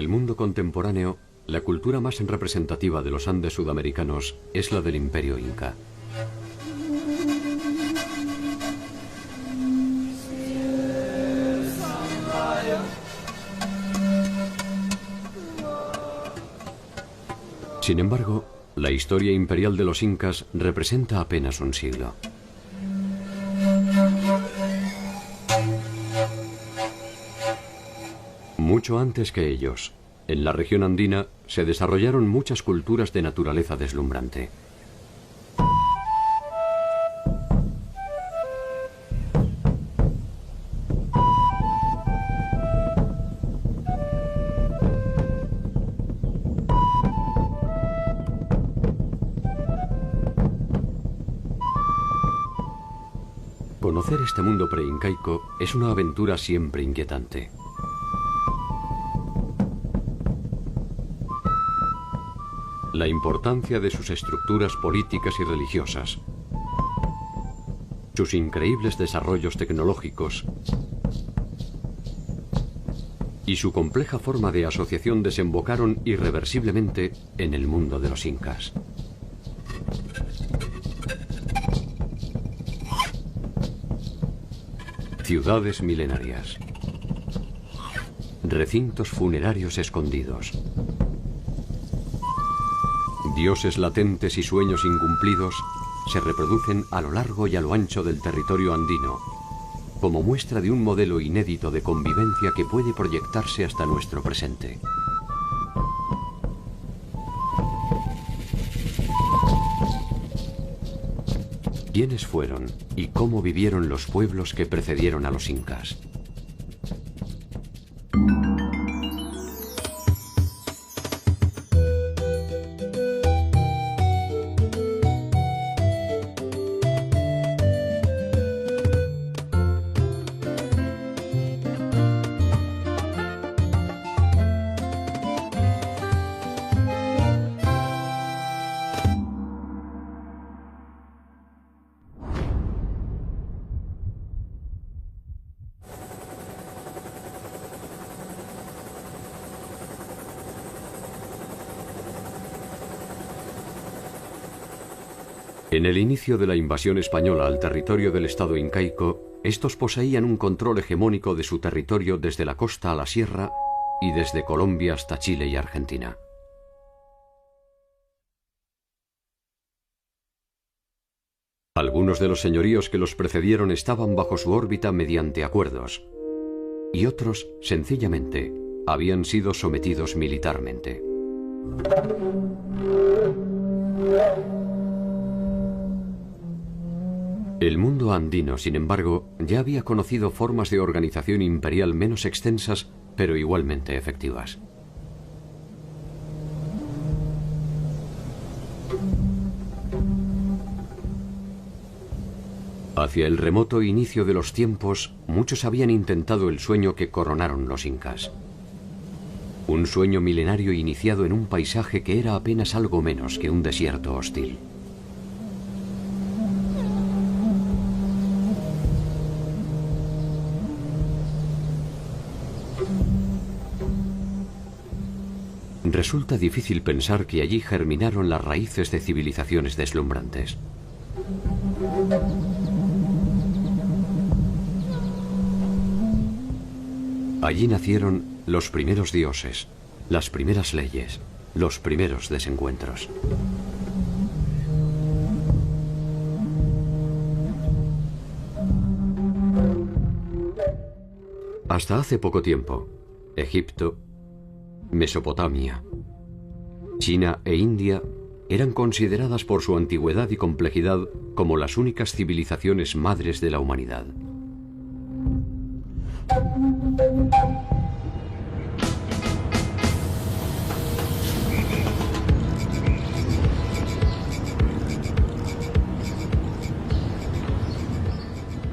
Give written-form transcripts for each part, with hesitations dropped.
el mundo contemporáneo, la cultura más representativa de los Andes sudamericanos es la del Imperio Inca. Sin embargo, la historia imperial de los incas representa apenas un siglo. Mucho antes que ellos, en la región andina se desarrollaron muchas culturas de naturaleza deslumbrante. Conocer este mundo preincaico es una aventura siempre inquietante. La importancia de sus estructuras políticas y religiosas, sus increíbles desarrollos tecnológicos y su compleja forma de asociación desembocaron irreversiblemente en el mundo de los incas. Ciudades milenarias, recintos funerarios escondidos, dioses latentes y sueños incumplidos se reproducen a lo largo y a lo ancho del territorio andino, como muestra de un modelo inédito de convivencia que puede proyectarse hasta nuestro presente. ¿Quiénes fueron y cómo vivieron los pueblos que precedieron a los incas? En el inicio de la invasión española al territorio del Estado incaico, estos poseían un control hegemónico de su territorio desde la costa a la sierra y desde Colombia hasta Chile y Argentina. Algunos de los señoríos que los precedieron estaban bajo su órbita mediante acuerdos, y otros, sencillamente, habían sido sometidos militarmente. El mundo andino, sin embargo, ya había conocido formas de organización imperial menos extensas, pero igualmente efectivas. Hacia el remoto inicio de los tiempos, muchos habían intentado el sueño que coronaron los incas. Un sueño milenario iniciado en un paisaje que era apenas algo menos que un desierto hostil. Resulta difícil pensar que allí germinaron las raíces de civilizaciones deslumbrantes. Allí nacieron los primeros dioses, las primeras leyes, los primeros desencuentros. Hasta hace poco tiempo, Egipto, Mesopotamia, China e India eran consideradas por su antigüedad y complejidad como las únicas civilizaciones madres de la humanidad.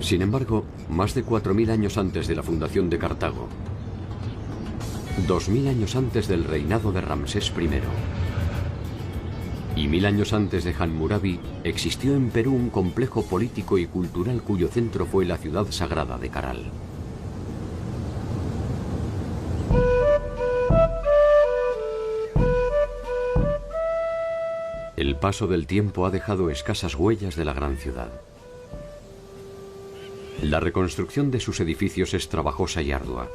Sin embargo, más de 4000 años antes de la fundación de Cartago, 2000 años antes del reinado de Ramsés I y 1000 años antes de Hammurabi, existió en Perú un complejo político y cultural cuyo centro fue la ciudad sagrada de Caral. paso del tiempo ha dejado escasas huellas de la gran ciudad. La reconstrucción de sus edificios es trabajosa y ardua.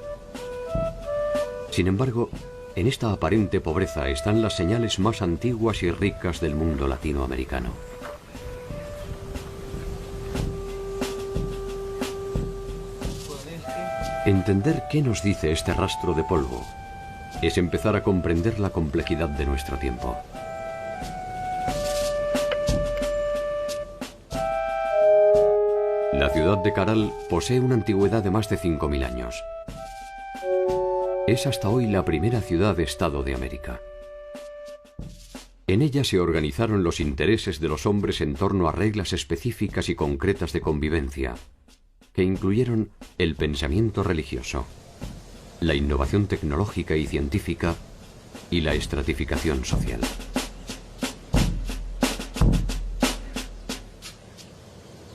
Sin embargo, en esta aparente pobreza están las señales más antiguas y ricas del mundo latinoamericano. Entender qué nos dice este rastro de polvo es empezar a comprender la complejidad de nuestro tiempo. La ciudad de Caral posee una antigüedad de más de 5.000 años. Es hasta hoy la primera ciudad-estado de América. En ella se organizaron los intereses de los hombres en torno a reglas específicas y concretas de convivencia, que incluyeron el pensamiento religioso, la innovación tecnológica y científica y la estratificación social.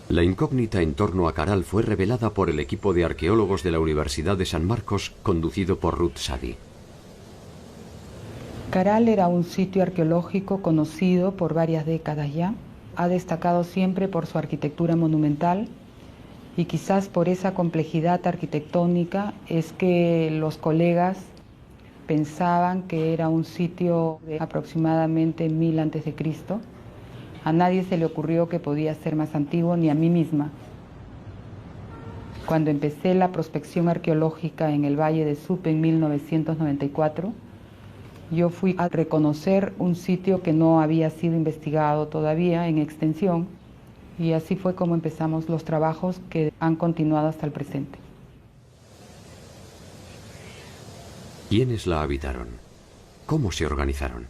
La incógnita en torno a Caral fue revelada por el equipo de arqueólogos de la Universidad de San Marcos, conducido por Ruth Sadi. Caral era un sitio arqueológico conocido por varias décadas ya. Ha destacado siempre por su arquitectura monumental y quizás por esa complejidad arquitectónica es que los colegas pensaban que era un sitio de aproximadamente 1000 a.C. A nadie se le ocurrió que podía ser más antiguo, ni a mí misma. Cuando empecé la prospección arqueológica en el Valle de Supe en 1994, yo fui a reconocer un sitio que no había sido investigado todavía en extensión, y así fue como empezamos los trabajos que han continuado hasta el presente. ¿Quiénes la habitaron? ¿Cómo se organizaron?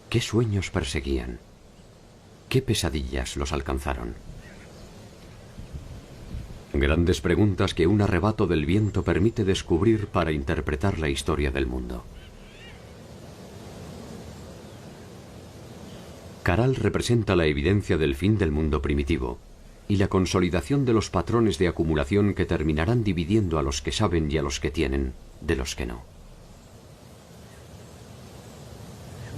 ¿Qué sueños perseguían? ¿Qué pesadillas los alcanzaron? Grandes preguntas que un arrebato del viento permite descubrir para interpretar la historia del mundo. Caral representa la evidencia del fin del mundo primitivo y la consolidación de los patrones de acumulación que terminarán dividiendo a los que saben y a los que tienen de los que no.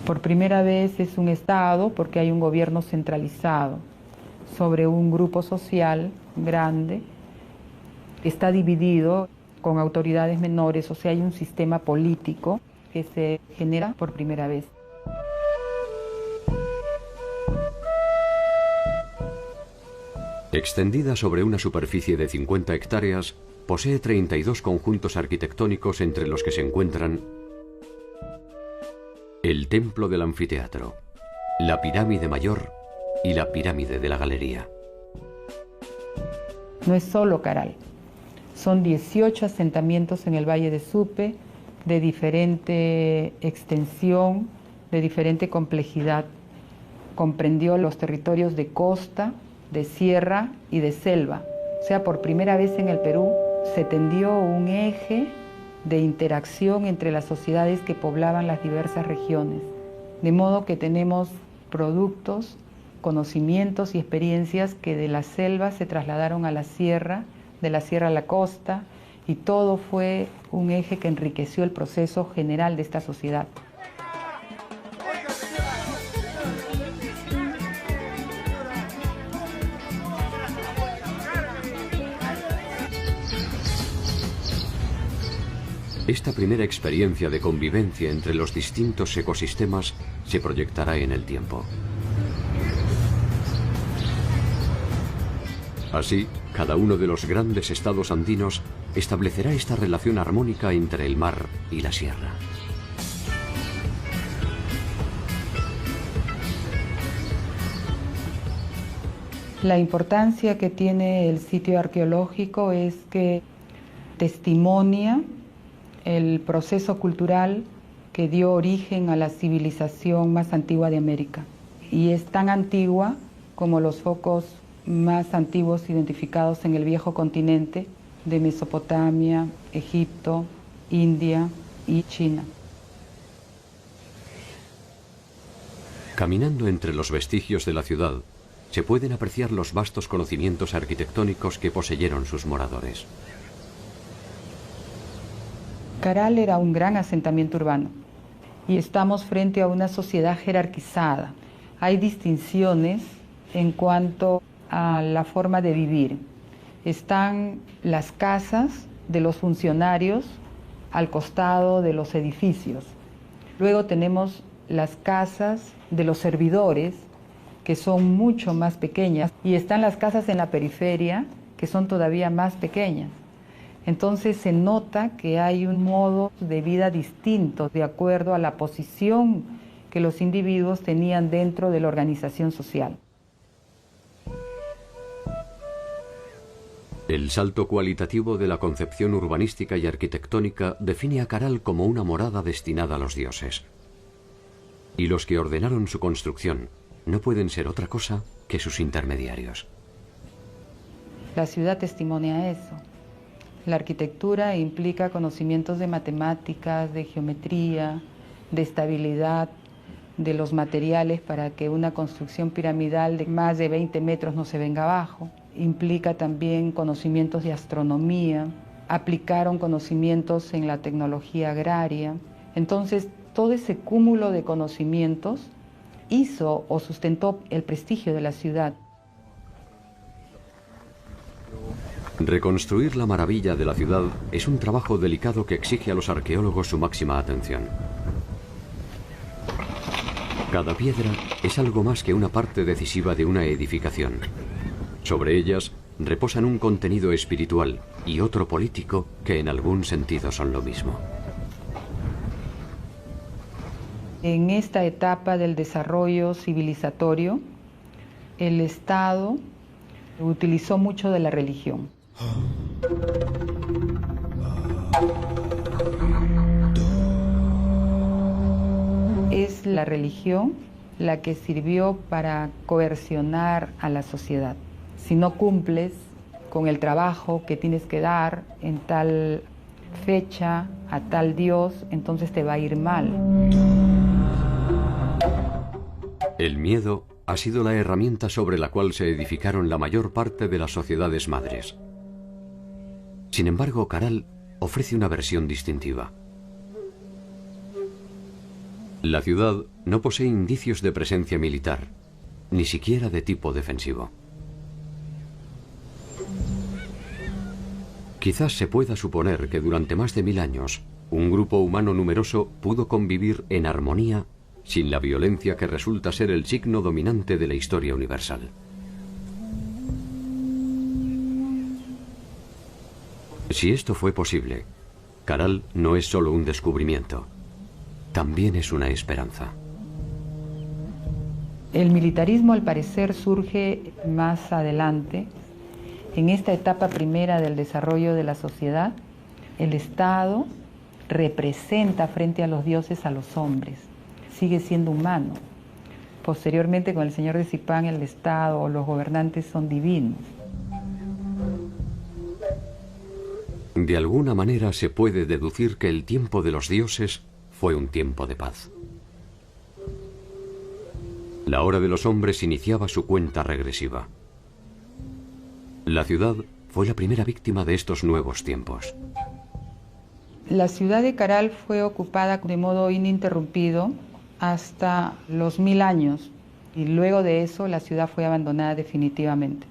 Por primera vez es un Estado porque hay un gobierno centralizado sobre un grupo social grande. Está dividido con autoridades menores, o sea, hay un sistema político que se genera por primera vez. Extendida sobre una superficie de 50 hectáreas, posee 32 conjuntos arquitectónicos entre los que se encuentran el Templo del Anfiteatro, la Pirámide Mayor y la Pirámide de la Galería. No es solo Caral, son 18 asentamientos en el Valle de Supe, de diferente extensión, de diferente complejidad. Comprendió los territorios de costa, de sierra y de selva. O sea, por primera vez en el Perú se tendió un eje de interacción entre las sociedades que poblaban las diversas regiones. De modo que tenemos productos, conocimientos y experiencias que de la selva se trasladaron a la sierra, de la sierra a la costa, y todo fue un eje que enriqueció el proceso general de esta sociedad. Esta primera experiencia de convivencia entre los distintos ecosistemas se proyectará en el tiempo. Así, cada uno de los grandes estados andinos establecerá esta relación armónica entre el mar y la sierra. La importancia que tiene el sitio arqueológico es que testimonia el proceso cultural que dio origen a la civilización más antigua de América. Y es tan antigua como los focos más antiguos identificados en el viejo continente de Mesopotamia, Egipto, India y China. Caminando entre los vestigios de la ciudad, se pueden apreciar los vastos conocimientos arquitectónicos que poseyeron sus moradores. Caral era un gran asentamiento urbano y estamos frente a una sociedad jerarquizada. hay distinciones en cuanto a la forma de vivir. Están las casas de los funcionarios al costado de los edificios. Luego tenemos las casas de los servidores, que son mucho más pequeñas, y están las casas en la periferia, que son todavía más pequeñas. Entonces se nota que hay un modo de vida distinto de acuerdo a la posición que los individuos tenían dentro de la organización social. El salto cualitativo de la concepción urbanística y arquitectónica define a Caral como una morada destinada a los dioses. Y los que ordenaron su construcción no pueden ser otra cosa que sus intermediarios. La ciudad testimonia eso. La arquitectura implica conocimientos de matemáticas, de geometría, de estabilidad, de los materiales para que una construcción piramidal de más de 20 metros no se venga abajo. Implica también conocimientos de astronomía, aplicaron conocimientos en la tecnología agraria. Entonces, todo ese cúmulo de conocimientos hizo o sustentó el prestigio de la ciudad. Reconstruir la maravilla de la ciudad es un trabajo delicado que exige a los arqueólogos su máxima atención. Cada piedra es algo más que una parte decisiva de una edificación. Sobre ellas reposan un contenido espiritual y otro político que en algún sentido son lo mismo. En esta etapa del desarrollo civilizatorio, el Estado utilizó mucho de la religión. Es la religión la que sirvió para coercionar a la sociedad. Si no cumples con el trabajo que tienes que dar en tal fecha a tal dios, entonces te va a ir mal. El miedo ha sido la herramienta sobre la cual se edificaron la mayor parte de las sociedades madres. Sin embargo, Caral ofrece una versión distintiva. La ciudad no posee indicios de presencia militar, ni siquiera de tipo defensivo. Quizás se pueda suponer que durante más de 1000 años, un grupo humano numeroso pudo convivir en armonía sin la violencia que resulta ser el signo dominante de la historia universal. Si esto fue posible, Caral no es solo un descubrimiento, también es una esperanza. El militarismo, al parecer, surge más adelante. En esta etapa primera del desarrollo de la sociedad, el Estado representa frente a los dioses a los hombres, sigue siendo humano. Posteriormente, con el señor de Zipán, el Estado o los gobernantes son divinos. De alguna manera se puede deducir que el tiempo de los dioses fue un tiempo de paz. La hora de los hombres iniciaba su cuenta regresiva. La ciudad fue la primera víctima de estos nuevos tiempos. La ciudad de Caral fue ocupada de modo ininterrumpido hasta los 1000 años y luego de eso la ciudad fue abandonada definitivamente.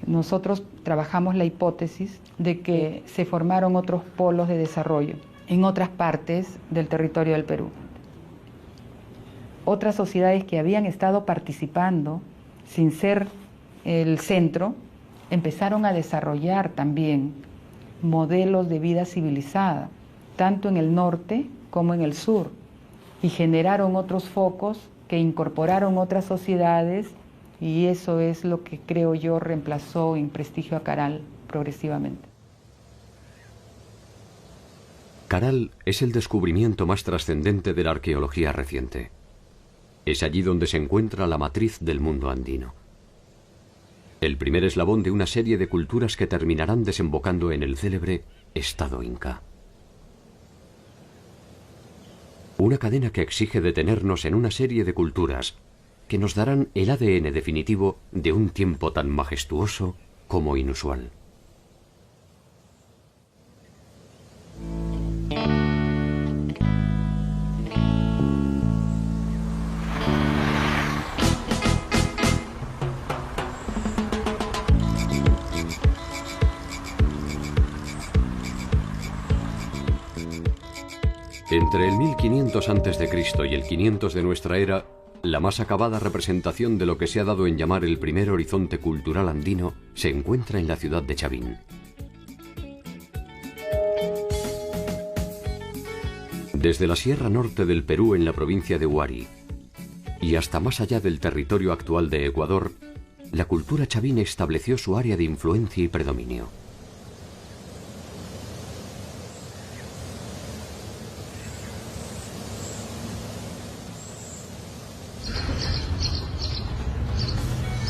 Nosotros trabajamos la hipótesis de que se formaron otros polos de desarrollo en otras partes del territorio del Perú. Otras sociedades que habían estado participando sin ser el centro empezaron a desarrollar también modelos de vida civilizada, tanto en el norte como en el sur, y generaron otros focos que incorporaron otras sociedades, y eso es lo que creo yo reemplazó en prestigio a Caral progresivamente. Caral es el descubrimiento más trascendente de la arqueología reciente. Es allí donde se encuentra la matriz del mundo andino. El primer eslabón de una serie de culturas que terminarán desembocando en el célebre Estado Inca. Una cadena que exige detenernos en una serie de culturas que nos darán el ADN definitivo de un tiempo tan majestuoso como inusual. 1500 a.C. y el 500 de nuestra era, la más acabada representación de lo que se ha dado en llamar el primer horizonte cultural andino se encuentra en la ciudad de Chavín. Desde la sierra norte del Perú en la provincia de Huari y hasta más allá del territorio actual de Ecuador, la cultura chavín estableció su área de influencia y predominio.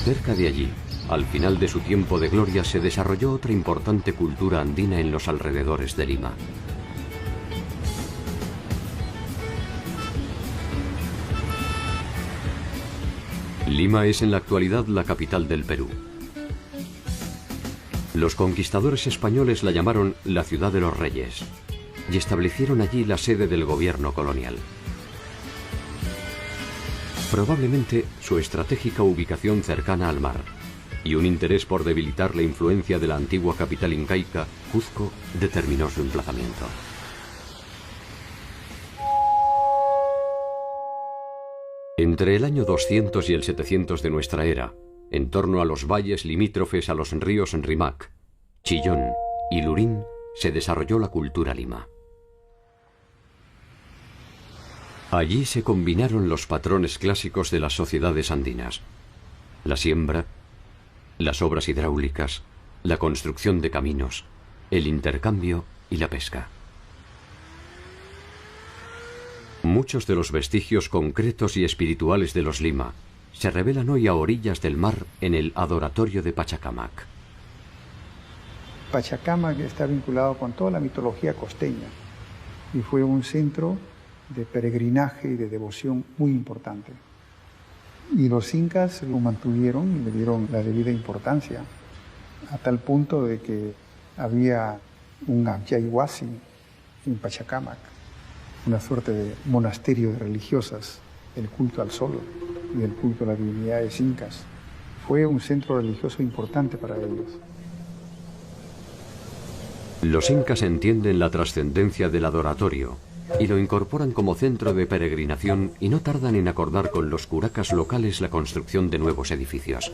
Cerca de allí, al final de su tiempo de gloria, se desarrolló otra importante cultura andina en los alrededores de Lima. Lima es en la actualidad la capital del Perú. Los conquistadores españoles la llamaron la Ciudad de los Reyes y establecieron allí la sede del gobierno colonial. Probablemente su estratégica ubicación cercana al mar y un interés por debilitar la influencia de la antigua capital incaica, Cuzco, determinó su emplazamiento. Entre el año 200 y el 700 de nuestra era, en torno a los valles limítrofes a los ríos Rímac, Chillón y Lurín, se desarrolló la cultura lima. Allí se combinaron los patrones clásicos de las sociedades andinas: la siembra, las obras hidráulicas, la construcción de caminos, el intercambio y la pesca. Muchos de los vestigios concretos y espirituales de los Lima se revelan hoy a orillas del mar en el adoratorio de Pachacamac. Pachacamac está vinculado con toda la mitología costeña y fue un centro de peregrinaje y de devoción muy importante. Y los incas lo mantuvieron y le dieron la debida importancia, a tal punto de que había un Abyaywasi en Pachacamac, una suerte de monasterio de religiosas, el culto al sol y el culto a las divinidades incas. Fue un centro religioso importante para ellos. Los incas entienden la trascendencia del adoratorio y lo incorporan como centro de peregrinación y no tardan en acordar con los curacas locales la construcción de nuevos edificios.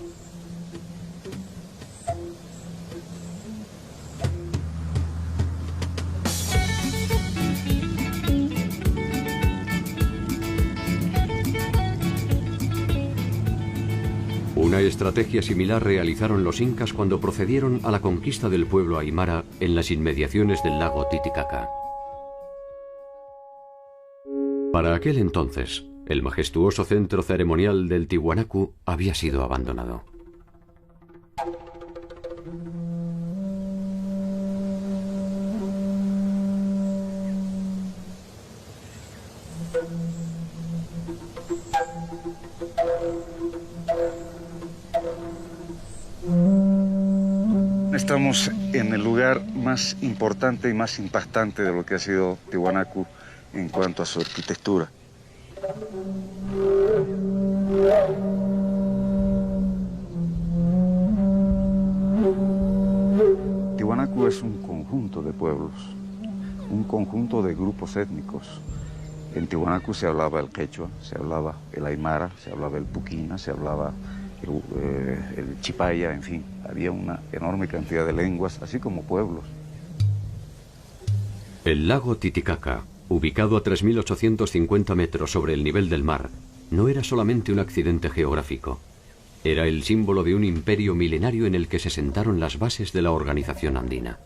Una estrategia similar realizaron los incas cuando procedieron a la conquista del pueblo aymara en las inmediaciones del lago Titicaca. Para aquel entonces, el majestuoso centro ceremonial del Tiwanaku había sido abandonado. Estamos en el lugar más importante y más impactante de lo que ha sido Tiwanaku en cuanto a su arquitectura. Tiwanaku es un conjunto de pueblos, un conjunto de grupos étnicos. En Tiwanaku se hablaba el quechua, se hablaba el aymara, se hablaba el puquina, se hablaba el chipaya, en fin, había una enorme cantidad de lenguas, así como pueblos. El lago Titicaca, ubicado a 3.850 metros sobre el nivel del mar, no era solamente un accidente geográfico. Era el símbolo de un imperio milenario en el que se sentaron las bases de la organización andina.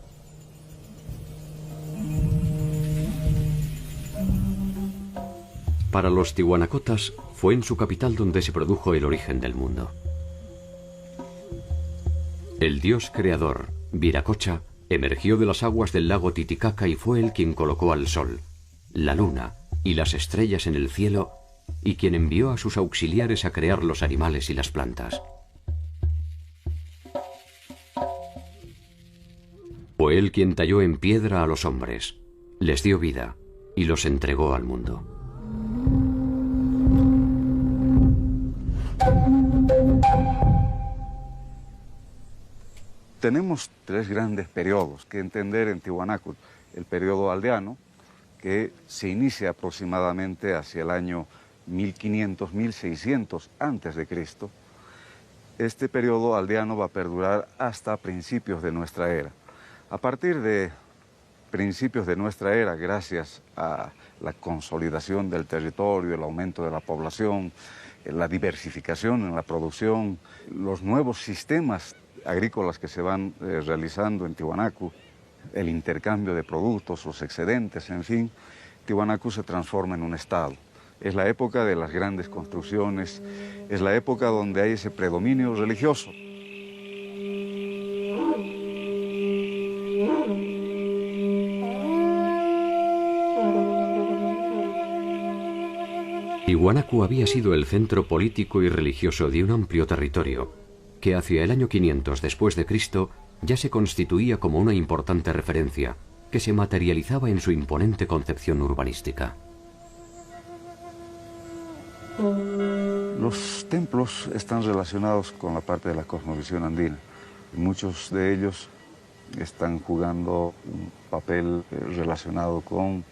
Para los tiwanacotas fue en su capital donde se produjo el origen del mundo. El dios creador, Viracocha, emergió de las aguas del lago Titicaca y fue él quien colocó al sol, la luna y las estrellas en el cielo y quien envió a sus auxiliares a crear los animales y las plantas. Fue él quien talló en piedra a los hombres, les dio vida y los entregó al mundo. Tenemos tres grandes periodos que entender en Tiwanaku. El periodo aldeano, que se inicia aproximadamente hacia el año 1500, 1600 antes de Cristo. Este periodo aldeano va a perdurar hasta principios de nuestra era. A partir de principios de nuestra era, gracias a la consolidación del territorio, el aumento de la población, la diversificación en la producción, los nuevos sistemas agrícolas que se van realizando en Tiwanaku, el intercambio de productos, los excedentes, en fin, Tiwanaku se transforma en un estado. Es la época de las grandes construcciones, es la época donde hay ese predominio religioso. Tiwanaku había sido el centro político y religioso de un amplio territorio, que hacia el año 500 después de Cristo ya se constituía como una importante referencia, que se materializaba en su imponente concepción urbanística. Los templos están relacionados con la parte de la cosmovisión andina. Muchos de ellos están jugando un papel relacionado con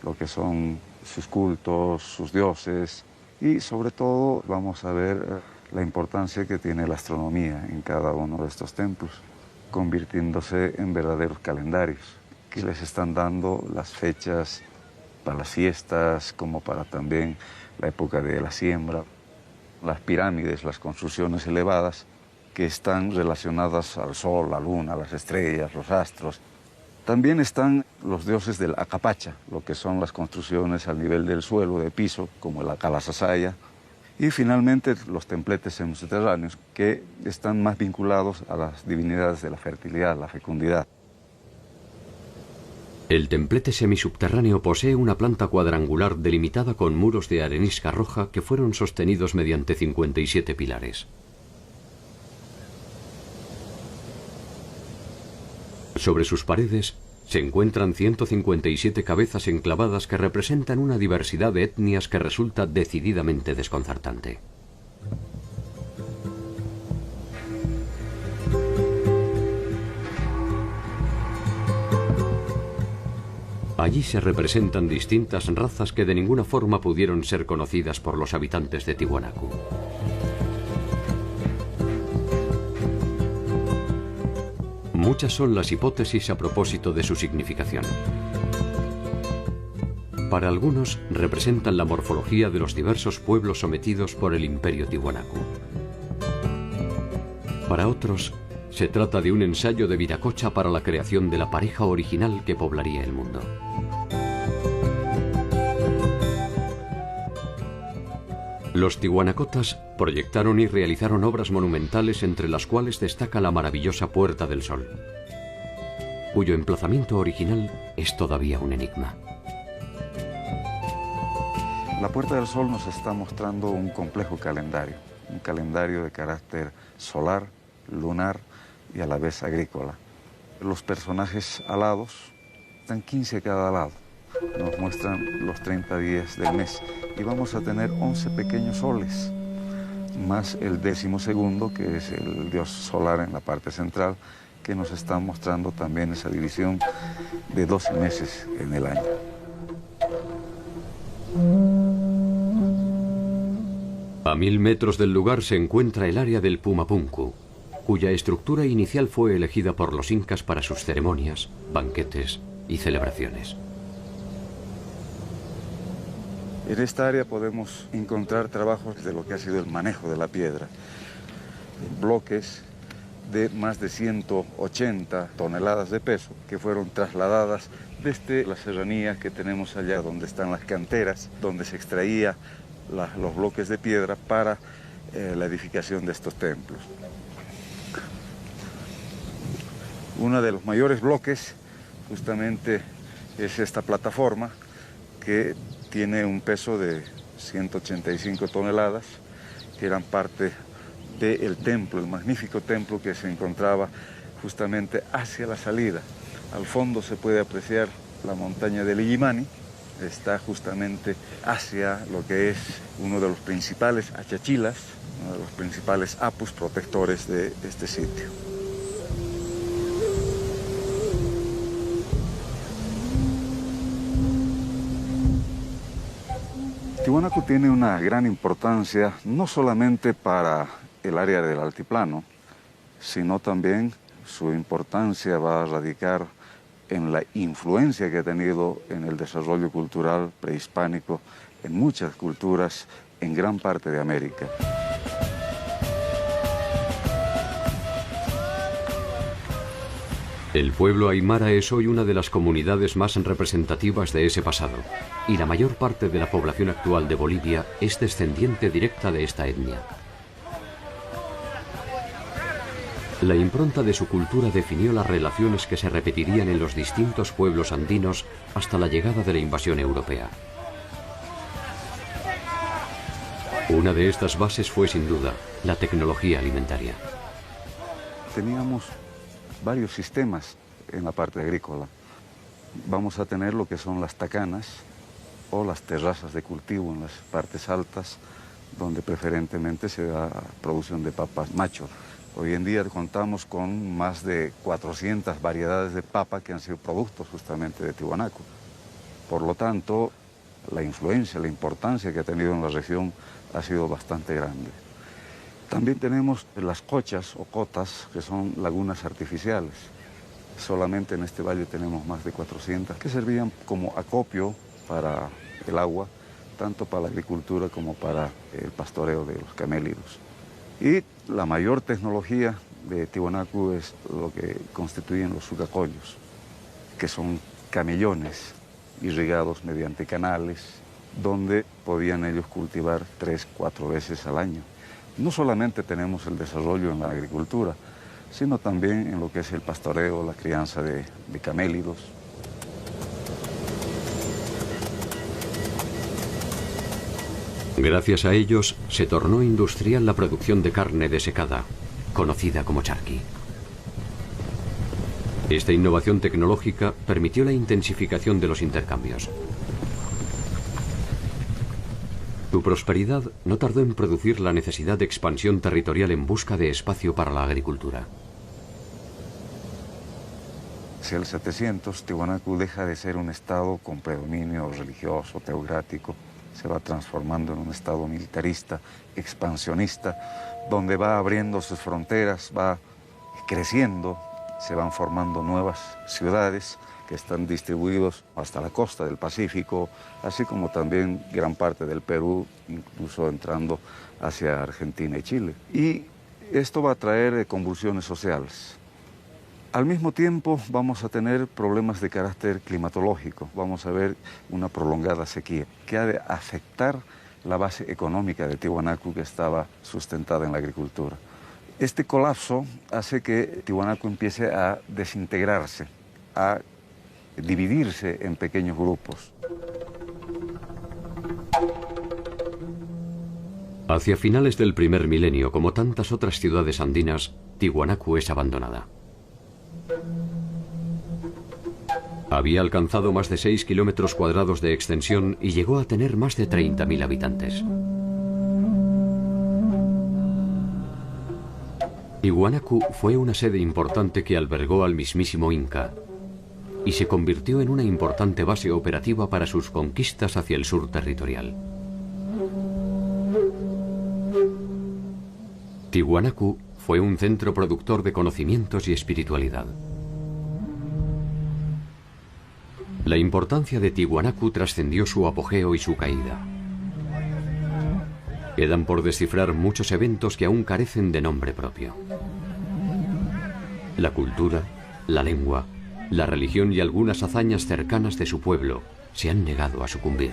lo que son sus cultos, sus dioses, y sobre todo vamos a ver la importancia que tiene la astronomía en cada uno de estos templos, convirtiéndose en verdaderos calendarios que les están dando las fechas para las fiestas, como para también la época de la siembra. Las pirámides, las construcciones elevadas que están relacionadas al sol, la luna, las estrellas, los astros. También están los dioses del Acapacha, lo que son las construcciones al nivel del suelo, de piso, como el Akalasasaya. Y finalmente los templetes subterráneos, que están más vinculados a las divinidades de la fertilidad, la fecundidad. El templete semisubterráneo posee una planta cuadrangular delimitada con muros de arenisca roja que fueron sostenidos mediante 57 pilares. Sobre sus paredes se encuentran 157 cabezas enclavadas que representan una diversidad de etnias que resulta decididamente desconcertante. Allí se representan distintas razas que de ninguna forma pudieron ser conocidas por los habitantes de Tiwanaku. Muchas son las hipótesis a propósito de su significación. Para algunos representan la morfología de los diversos pueblos sometidos por el imperio Tiwanaku. Para otros, se trata de un ensayo de Viracocha para la creación de la pareja original que poblaría el mundo. Los tiwanacotas proyectaron y realizaron obras monumentales, entre las cuales destaca la maravillosa Puerta del Sol, cuyo emplazamiento original es todavía un enigma. La Puerta del Sol nos está mostrando un complejo calendario, un calendario de carácter solar, lunar y a la vez agrícola. Los personajes alados están 15 a cada lado. Nos muestran los 30 días del mes y vamos a tener 11 pequeños soles, más el 12º, que es el dios solar en la parte central, que nos está mostrando también esa división de 12 meses en el año. A 1000 metros del lugar se encuentra el área del Pumapunku, cuya estructura inicial fue elegida por los incas para sus ceremonias, banquetes y celebraciones. En esta área podemos encontrar trabajos de lo que ha sido el manejo de la piedra. Bloques de más de 180 toneladas de peso que fueron trasladadas desde la serranía que tenemos allá, donde están las canteras, donde se extraía los bloques de piedra para la edificación de estos templos. Uno de los mayores bloques justamente es esta plataforma, que tiene un peso de 185 toneladas, que eran parte del templo, el magnífico templo que se encontraba justamente hacia la salida. Al fondo se puede apreciar la montaña del Illimani, está justamente hacia lo que es uno de los principales achachilas, uno de los principales apus protectores de este sitio. Tiwanaku tiene una gran importancia no solamente para el área del altiplano, sino también su importancia va a radicar en la influencia que ha tenido en el desarrollo cultural prehispánico en muchas culturas en gran parte de América. El pueblo aymara es hoy una de las comunidades más representativas de ese pasado, y la mayor parte de la población actual de Bolivia es descendiente directa de esta etnia. La impronta de su cultura definió las relaciones que se repetirían en los distintos pueblos andinos hasta la llegada de la invasión europea. Una de estas bases fue, sin duda, la tecnología alimentaria. Teníamos varios sistemas en la parte agrícola. Vamos a tener lo que son las tacanas o las terrazas de cultivo en las partes altas, donde preferentemente se da producción de papas macho. Hoy en día contamos con más de 400 variedades de papa que han sido productos justamente de Tiwanaku. Por lo tanto, la influencia, la importancia que ha tenido en la región ha sido bastante grande. También tenemos las cochas o cotas, que son lagunas artificiales. Solamente en este valle tenemos más de 400, que servían como acopio para el agua, tanto para la agricultura como para el pastoreo de los camélidos. Y la mayor tecnología de Tiwanaku es lo que constituyen los sucacollos, que son camellones irrigados mediante canales, donde podían ellos cultivar 3-4 veces al año. No solamente tenemos el desarrollo en la agricultura, sino también en lo que es el pastoreo, la crianza de camélidos. Gracias a ellos se tornó industrial la producción de carne desecada, conocida como charqui. Esta innovación tecnológica permitió la intensificación de los intercambios. Su prosperidad no tardó en producir la necesidad de expansión territorial en busca de espacio para la agricultura. Hacia el 700, Tiwanaku deja de ser un estado con predominio religioso, teocrático, se va transformando en un estado militarista, expansionista, donde va abriendo sus fronteras, va creciendo, se van formando nuevas ciudades que están distribuidos hasta la costa del Pacífico, así como también gran parte del Perú, incluso entrando hacia Argentina y Chile. Y esto va a traer convulsiones sociales. Al mismo tiempo vamos a tener problemas de carácter climatológico, vamos a ver una prolongada sequía que ha de afectar la base económica de Tiwanaku, que estaba sustentada en la agricultura. Este colapso hace que Tiwanaku empiece a desintegrarse, a dividirse en pequeños grupos. Hacia finales del primer milenio, como tantas otras ciudades andinas, Tiwanaku es abandonada. Había alcanzado más de 6 kilómetros cuadrados de extensión y llegó a tener más de 30.000 habitantes. Tiwanaku fue una sede importante que albergó al mismísimo Inca y se convirtió en una importante base operativa para sus conquistas hacia el sur territorial. Tiwanaku fue un centro productor de conocimientos y espiritualidad. La importancia de Tiwanaku trascendió su apogeo y su caída. Quedan por descifrar muchos eventos que aún carecen de nombre propio. La cultura, la lengua, la religión y algunas hazañas cercanas de su pueblo se han negado a sucumbir.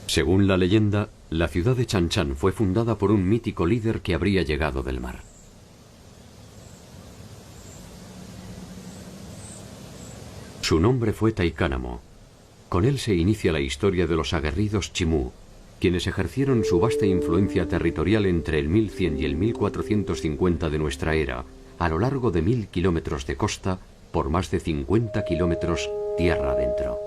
Según la leyenda, la ciudad de Chanchan fue fundada por un mítico líder que habría llegado del mar. Su nombre fue Taikánamo. Con él se inicia la historia de los aguerridos Chimú, quienes ejercieron su vasta influencia territorial entre el 1100 y el 1450 de nuestra era, a lo largo de 1000 kilómetros de costa por más de 50 kilómetros tierra adentro.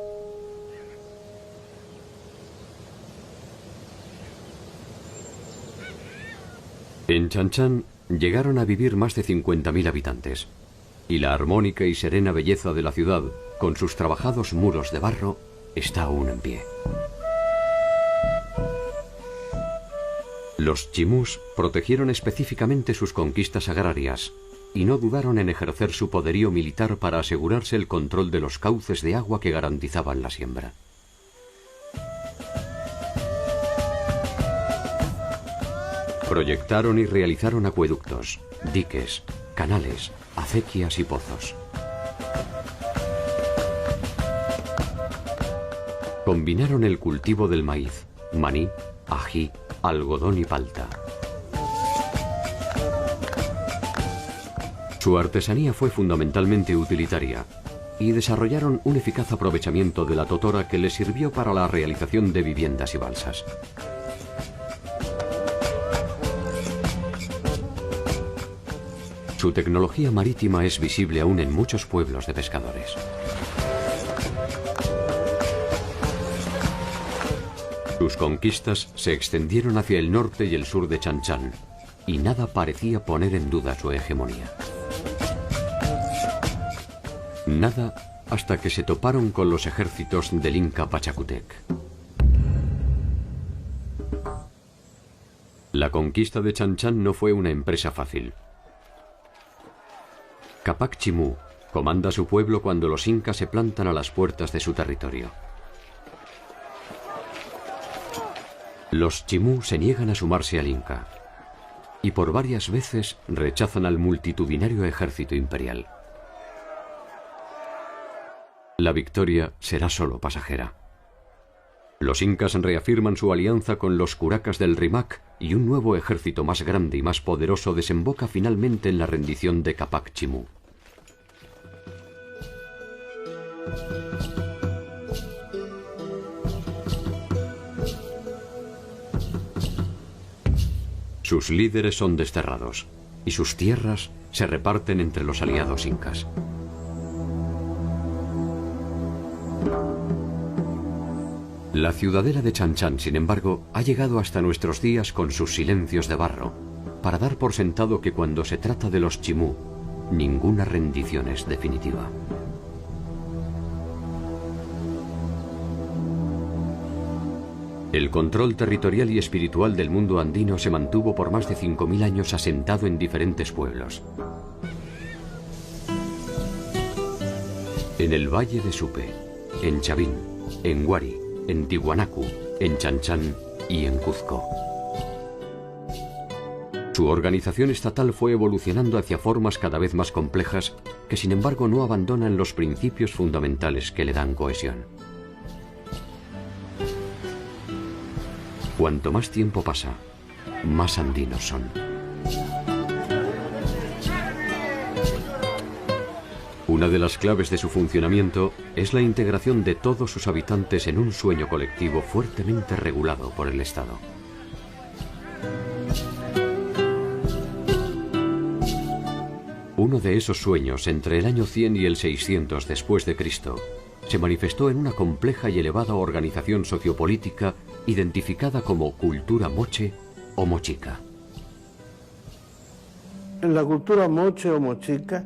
En Chan Chan llegaron a vivir más de 50.000 habitantes, y la armónica y serena belleza de la ciudad, con sus trabajados muros de barro, está aún en pie. Los chimús protegieron específicamente sus conquistas agrarias y no dudaron en ejercer su poderío militar para asegurarse el control de los cauces de agua que garantizaban la siembra. Proyectaron y realizaron acueductos, diques, canales, acequias y pozos. Combinaron el cultivo del maíz, maní, ají, algodón y palta. Su artesanía fue fundamentalmente utilitaria y desarrollaron un eficaz aprovechamiento de la totora que les sirvió para la realización de viviendas y balsas. Su tecnología marítima es visible aún en muchos pueblos de pescadores. Sus conquistas se extendieron hacia el norte y el sur de Chan Chan, y nada parecía poner en duda su hegemonía. Nada hasta que se toparon con los ejércitos del Inca Pachacútec. La conquista de Chan Chan no fue una empresa fácil. Capac Chimú comanda a su pueblo cuando los incas se plantan a las puertas de su territorio. Los chimú se niegan a sumarse al Inca y por varias veces rechazan al multitudinario ejército imperial. La victoria será solo pasajera. Los incas reafirman su alianza con los curacas del Rimac y un nuevo ejército más grande y más poderoso desemboca finalmente en la rendición de Capac Chimú. Sus líderes son desterrados y sus tierras se reparten entre los aliados incas. La ciudadela de Chan Chan, sin embargo, ha llegado hasta nuestros días con sus silencios de barro, para dar por sentado que cuando se trata de los chimú, ninguna rendición es definitiva. El control territorial y espiritual del mundo andino se mantuvo por más de 5.000 años asentado en diferentes pueblos. En el Valle de Supe, en Chavín, en Huari, en Tiwanaku, en Chan Chan y en Cuzco. Su organización estatal fue evolucionando hacia formas cada vez más complejas que sin embargo no abandonan los principios fundamentales que le dan cohesión. Cuanto más tiempo pasa, más andinos son. Una de las claves de su funcionamiento es la integración de todos sus habitantes en un sueño colectivo fuertemente regulado por el Estado. Uno de esos sueños, entre el año 100 y el 600 después de Cristo, se manifestó en una compleja y elevada organización sociopolítica identificada como cultura moche o mochica. La cultura moche o mochica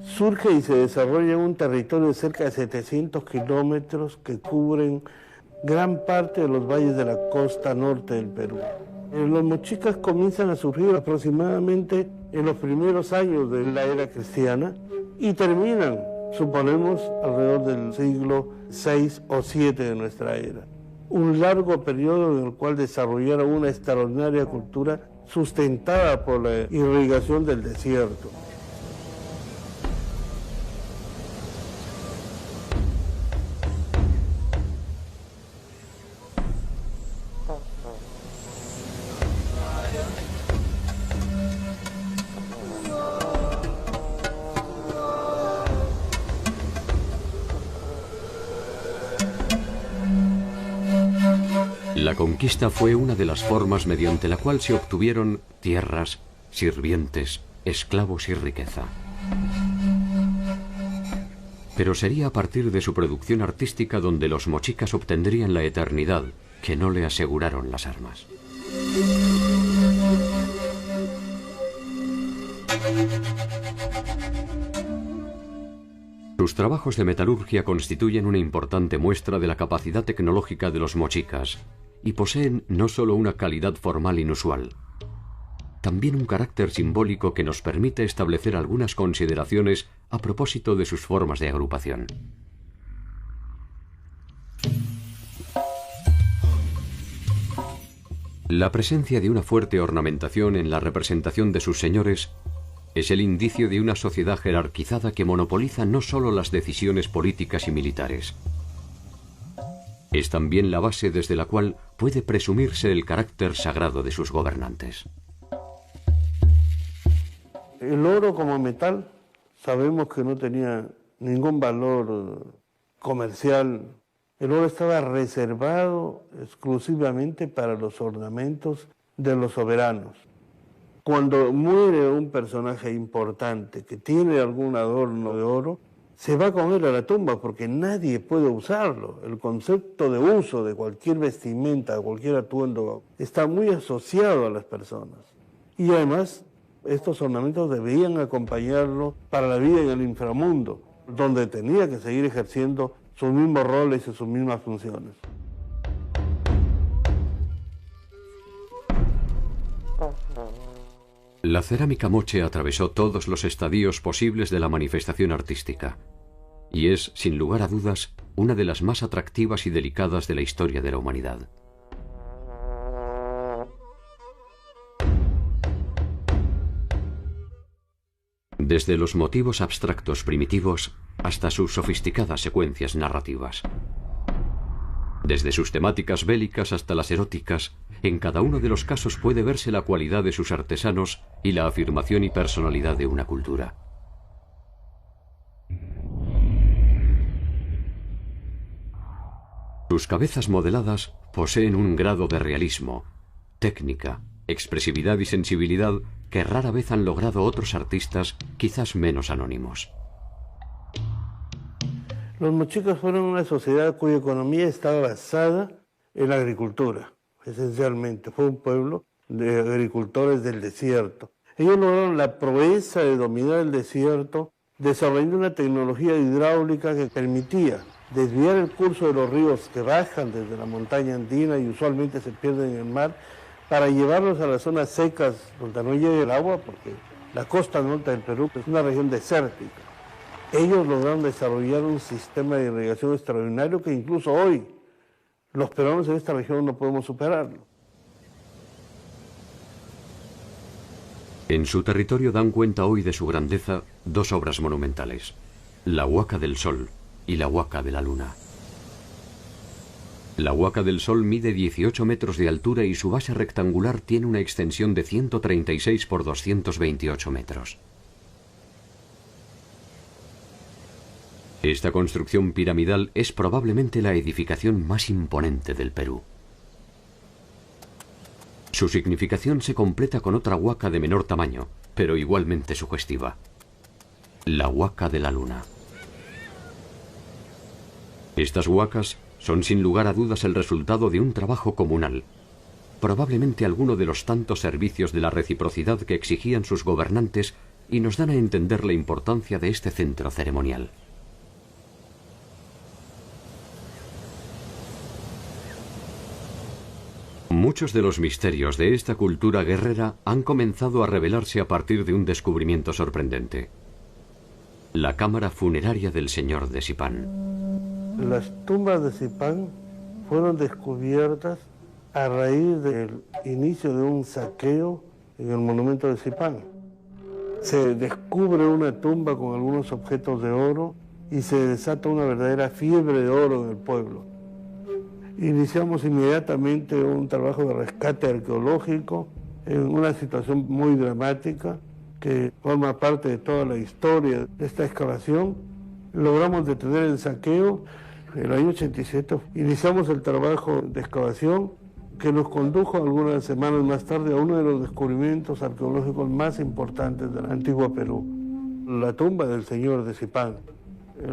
surge y se desarrolla en un territorio de cerca de 700 kilómetros que cubren gran parte de los valles de la costa norte del Perú. Los mochicas comienzan a surgir aproximadamente en los primeros años de la era cristiana y terminan, suponemos, alrededor del siglo VI o VII de nuestra era. Un largo periodo en el cual desarrollaron una extraordinaria cultura sustentada por la irrigación del desierto. La conquista fue una de las formas mediante la cual se obtuvieron tierras, sirvientes, esclavos y riqueza. Pero sería a partir de su producción artística donde los mochicas obtendrían la eternidad que no le aseguraron las armas. Sus trabajos de metalurgia constituyen una importante muestra de la capacidad tecnológica de los mochicas y poseen no solo una calidad formal inusual, también un carácter simbólico que nos permite establecer algunas consideraciones a propósito de sus formas de agrupación. La presencia de una fuerte ornamentación en la representación de sus señores es el indicio de una sociedad jerarquizada que monopoliza no solo las decisiones políticas y militares. Es también la base desde la cual puede presumirse el carácter sagrado de sus gobernantes. El oro como metal sabemos que no tenía ningún valor comercial. El oro estaba reservado exclusivamente para los ornamentos de los soberanos. Cuando muere un personaje importante que tiene algún adorno de oro, se va con él a la tumba porque nadie puede usarlo. El concepto de uso de cualquier vestimenta, de cualquier atuendo, está muy asociado a las personas. Y además, estos ornamentos debían acompañarlo para la vida en el inframundo, donde tenía que seguir ejerciendo sus mismos roles y sus mismas funciones. La cerámica moche atravesó todos los estadios posibles de la manifestación artística y es, sin lugar a dudas, una de las más atractivas y delicadas de la historia de la humanidad. Desde los motivos abstractos primitivos hasta sus sofisticadas secuencias narrativas. Desde sus temáticas bélicas hasta las eróticas, en cada uno de los casos puede verse la cualidad de sus artesanos y la afirmación y personalidad de una cultura. Sus cabezas modeladas poseen un grado de realismo, técnica, expresividad y sensibilidad que rara vez han logrado otros artistas quizás menos anónimos. Los mochicas fueron una sociedad cuya economía estaba basada en la agricultura, esencialmente. Fue un pueblo de agricultores del desierto. Ellos lograron la proeza de dominar el desierto, desarrollando una tecnología hidráulica que permitía desviar el curso de los ríos que bajan desde la montaña andina y usualmente se pierden en el mar, para llevarlos a las zonas secas donde no llega el agua, porque la costa norte del Perú es una región desértica. Ellos lograron desarrollar un sistema de irrigación extraordinario que incluso hoy los peruanos en esta región no podemos superarlo. En su territorio dan cuenta hoy de su grandeza dos obras monumentales, la Huaca del Sol y la Huaca de la Luna. La Huaca del Sol mide 18 metros de altura y su base rectangular tiene una extensión de 136 por 228 metros. Esta construcción piramidal es probablemente la edificación más imponente del Perú. Su significación se completa con otra huaca de menor tamaño, pero igualmente sugestiva. La Huaca de la Luna. Estas huacas son sin lugar a dudas el resultado de un trabajo comunal, probablemente alguno de los tantos servicios de la reciprocidad que exigían sus gobernantes y nos dan a entender la importancia de este centro ceremonial. Muchos de los misterios de esta cultura guerrera han comenzado a revelarse a partir de un descubrimiento sorprendente: la cámara funeraria del señor de Sipán. Las tumbas de Sipán fueron descubiertas a raíz del inicio de un saqueo en el monumento de Sipán. Se descubre una tumba con algunos objetos de oro y se desata una verdadera fiebre de oro en el pueblo. Iniciamos inmediatamente un trabajo de rescate arqueológico en una situación muy dramática que forma parte de toda la historia de esta excavación. Logramos detener el saqueo. En el año 87 iniciamos el trabajo de excavación que nos condujo algunas semanas más tarde a uno de los descubrimientos arqueológicos más importantes del antiguo Perú, la tumba del señor de Sipán.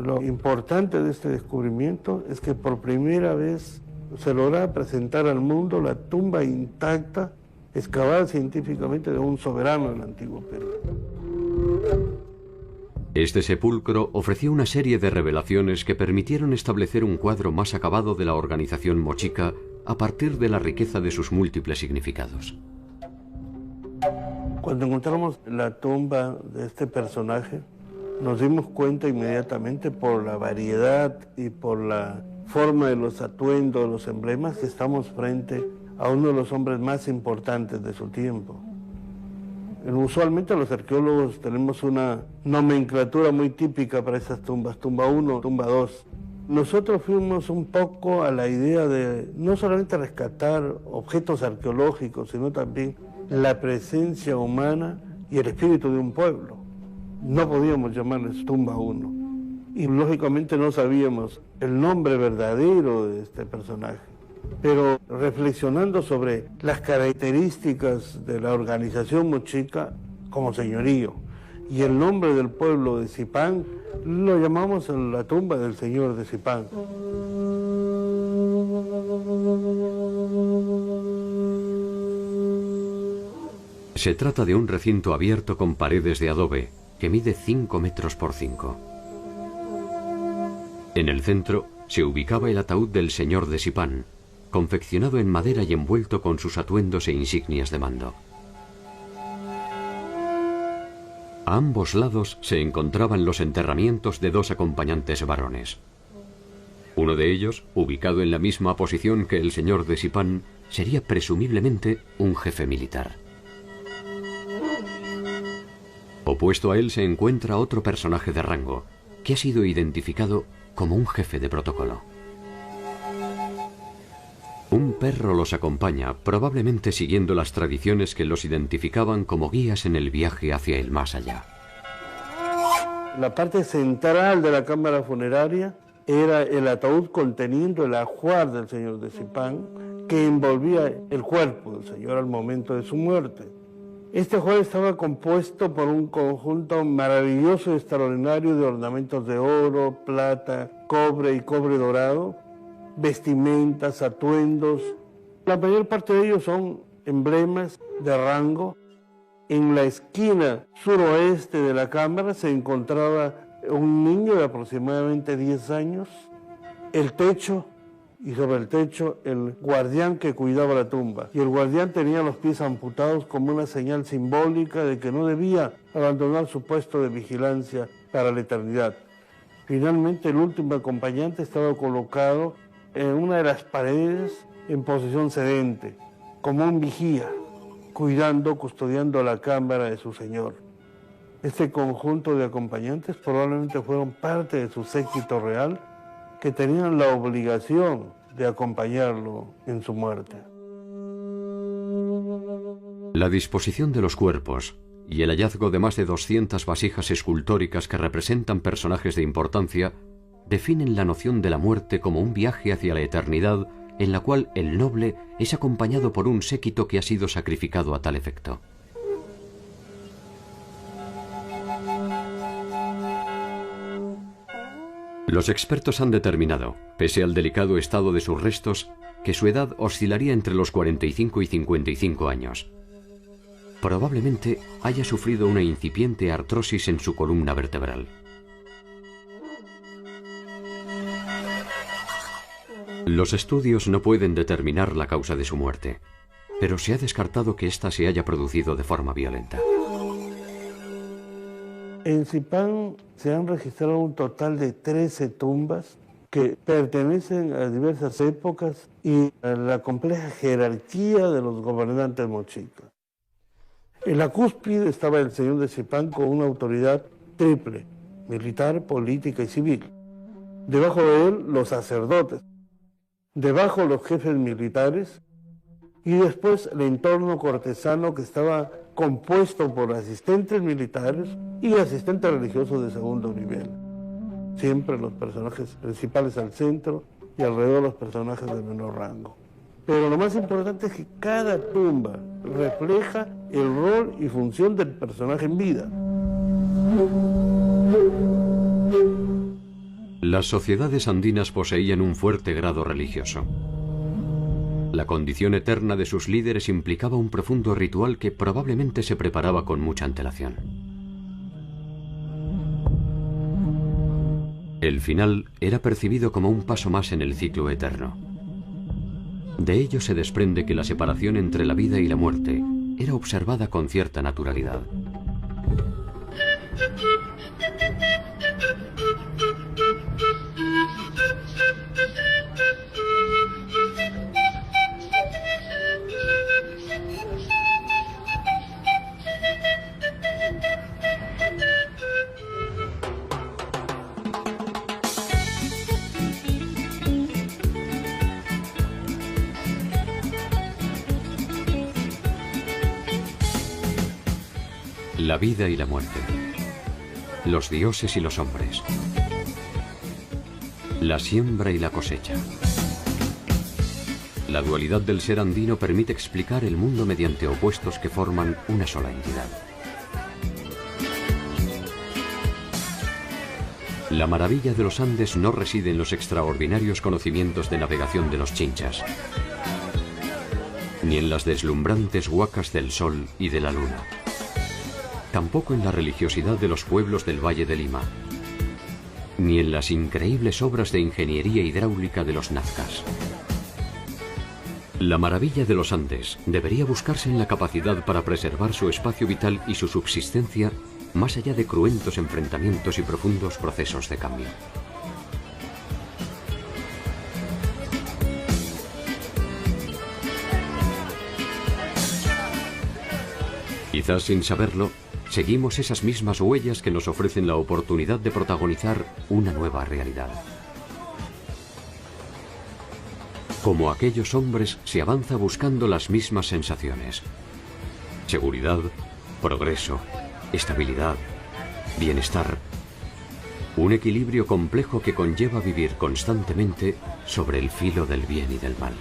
Lo importante de este descubrimiento es que por primera vez se logra presentar al mundo la tumba intacta, excavada científicamente, de un soberano del antiguo Perú. Este sepulcro ofreció una serie de revelaciones que permitieron establecer un cuadro más acabado de la organización mochica a partir de la riqueza de sus múltiples significados. Cuando encontramos la tumba de este personaje, nos dimos cuenta inmediatamente por la variedad y por la forma de los atuendos, de los emblemas, que estamos frente a uno de los hombres más importantes de su tiempo. Usualmente los arqueólogos tenemos una nomenclatura muy típica para esas tumbas, tumba 1, tumba 2. Nosotros fuimos un poco a la idea de no solamente rescatar objetos arqueológicos, sino también la presencia humana y el espíritu de un pueblo. No podíamos llamarles tumba 1. Y lógicamente no sabíamos el nombre verdadero de este personaje. Pero reflexionando sobre las características de la organización mochica como señorío y el nombre del pueblo de Zipán, lo llamamos la tumba del señor de Zipán. Se trata de un recinto abierto con paredes de adobe que mide 5 metros por 5. En el centro se ubicaba el ataúd del señor de Zipán, confeccionado en madera y envuelto con sus atuendos e insignias de mando. A ambos lados se encontraban los enterramientos de 2 acompañantes varones. Uno de ellos, ubicado en la misma posición que el señor de Zipán, sería presumiblemente un jefe militar. Opuesto a él se encuentra otro personaje de rango, que ha sido identificado como un jefe de protocolo. Un perro los acompaña, probablemente siguiendo las tradiciones que los identificaban como guías en el viaje hacia el más allá. La parte central de la cámara funeraria era el ataúd conteniendo el ajuar del señor de Zipán, que envolvía el cuerpo del señor al momento de su muerte. Este ajuar estaba compuesto por un conjunto maravilloso y extraordinario de ornamentos de oro, plata, cobre y cobre dorado, vestimentas, atuendos. La mayor parte de ellos son emblemas de rango. En la esquina suroeste de la cámara se encontraba un niño de aproximadamente 10 años, el techo, y sobre el techo el guardián que cuidaba la tumba. Y el guardián tenía los pies amputados como una señal simbólica de que no debía abandonar su puesto de vigilancia para la eternidad. Finalmente, el último acompañante estaba colocado en una de las paredes en posición sedente, como un vigía, custodiando la cámara de su señor. Este conjunto de acompañantes probablemente fueron parte de su séquito real, que tenían la obligación de acompañarlo en su muerte. La disposición de los cuerpos y el hallazgo de más de 200 vasijas escultóricas que representan personajes de importancia definen la noción de la muerte como un viaje hacia la eternidad en la cual el noble es acompañado por un séquito que ha sido sacrificado a tal efecto. Los expertos han determinado, pese al delicado estado de sus restos, que su edad oscilaría entre los 45 y 55 años. Probablemente haya sufrido una incipiente artrosis en su columna vertebral. Los estudios no pueden determinar la causa de su muerte, pero se ha descartado que ésta se haya producido de forma violenta. En Zipán se han registrado un total de 13 tumbas que pertenecen a diversas épocas y a la compleja jerarquía de los gobernantes mochicas. En la cúspide estaba el señor de Zipán con una autoridad triple, militar, política y civil. Debajo de él los sacerdotes, debajo los jefes militares y después el entorno cortesano que estaba compuesto por asistentes militares y asistentes religiosos de segundo nivel. Siempre los personajes principales al centro y alrededor los personajes de menor rango. Pero lo más importante es que cada tumba refleja el rol y función del personaje en vida. Las sociedades andinas poseían un fuerte grado religioso. La condición eterna de sus líderes implicaba un profundo ritual que probablemente se preparaba con mucha antelación. El final era percibido como un paso más en el ciclo eterno. De ello se desprende que la separación entre la vida y la muerte era observada con cierta naturalidad. La vida y la muerte, los dioses y los hombres, la siembra y la cosecha. La dualidad del ser andino permite explicar el mundo mediante opuestos que forman una sola entidad. La maravilla de los Andes no reside en los extraordinarios conocimientos de navegación de los chinchas, ni en las deslumbrantes huacas del sol y de la luna. Tampoco en la religiosidad de los pueblos del Valle de Lima, ni en las increíbles obras de ingeniería hidráulica de los nazcas. La maravilla de los Andes debería buscarse en la capacidad para preservar su espacio vital y su subsistencia más allá de cruentos enfrentamientos y profundos procesos de cambio. Quizás sin saberlo, seguimos esas mismas huellas que nos ofrecen la oportunidad de protagonizar una nueva realidad. Como aquellos hombres, se avanza buscando las mismas sensaciones: seguridad, progreso, estabilidad, bienestar. Un equilibrio complejo que conlleva vivir constantemente sobre el filo del bien y del mal.